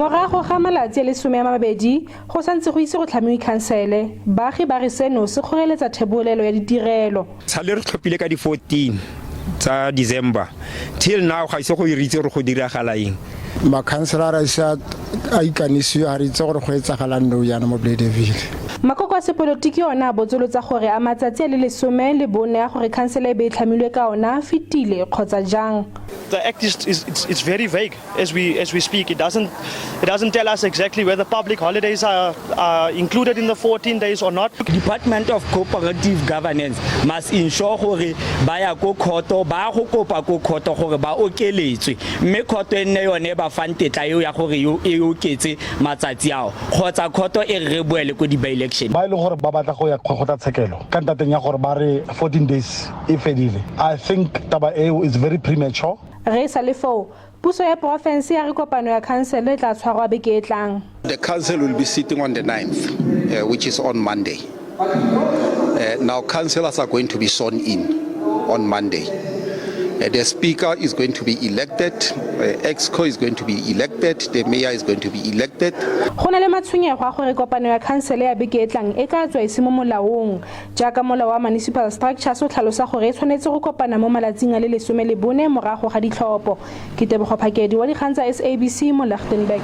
Morago ga malatsi a le 12 go santse go ise go tlhamiwe khansele, baagi ba re seno se kgoreletsa thebolelo ya ditirelo. Tshale re tlhophile ka di 14 tsa December. Till now ga ise go iritse gore go diragala eng. Makhanselara isa a ikanisiwa a ritse gore go etsagalang nou yana mo Lichtenburg. Makoko a sepolotiki ona a botsolotsa gore a matsatsi a le 14 a gore khansele e be tlhamilwe ka ona fitile kgotsa jang. The act it's very vague as we speak. It doesn't tell us exactly whether public holidays are included in the 14 days or not. Department of Cooperative Governance must ensure gore ba ya go khoto ba go kopa go khoto gore ba okeletswe mme khoto e nne yone ba fantetla yo ya gore yo e oketse matsatsi ao khotsa khoto e re boele go di ba election ba ile gore ba batla go ya khogota tshekelo ka ntateng ya gore ba re 14 days e fedile. I think taba eo is very premature. Re sa le fo puso ya province ya re kopano ya khansele tla tshwarwa beke e tlang. The council will be sitting on the 9th, which is on Monday. Now councillors are going to be sworn in on Monday. The speaker is going to be elected, exco is going to be elected, the mayor is going to be elected. Go na le matshwenyego a gore kopano ya khansele ya beke e tlang e ka tswa ise mo molaong jaaka molao wa municipal structures o tlhalosa gore e tshwanetse go kopana mo malatsing a le 14 morago ga ditlhopo. Ke Tebogo Phakedi wa dikgang tsa SABC mo Lichtenburg.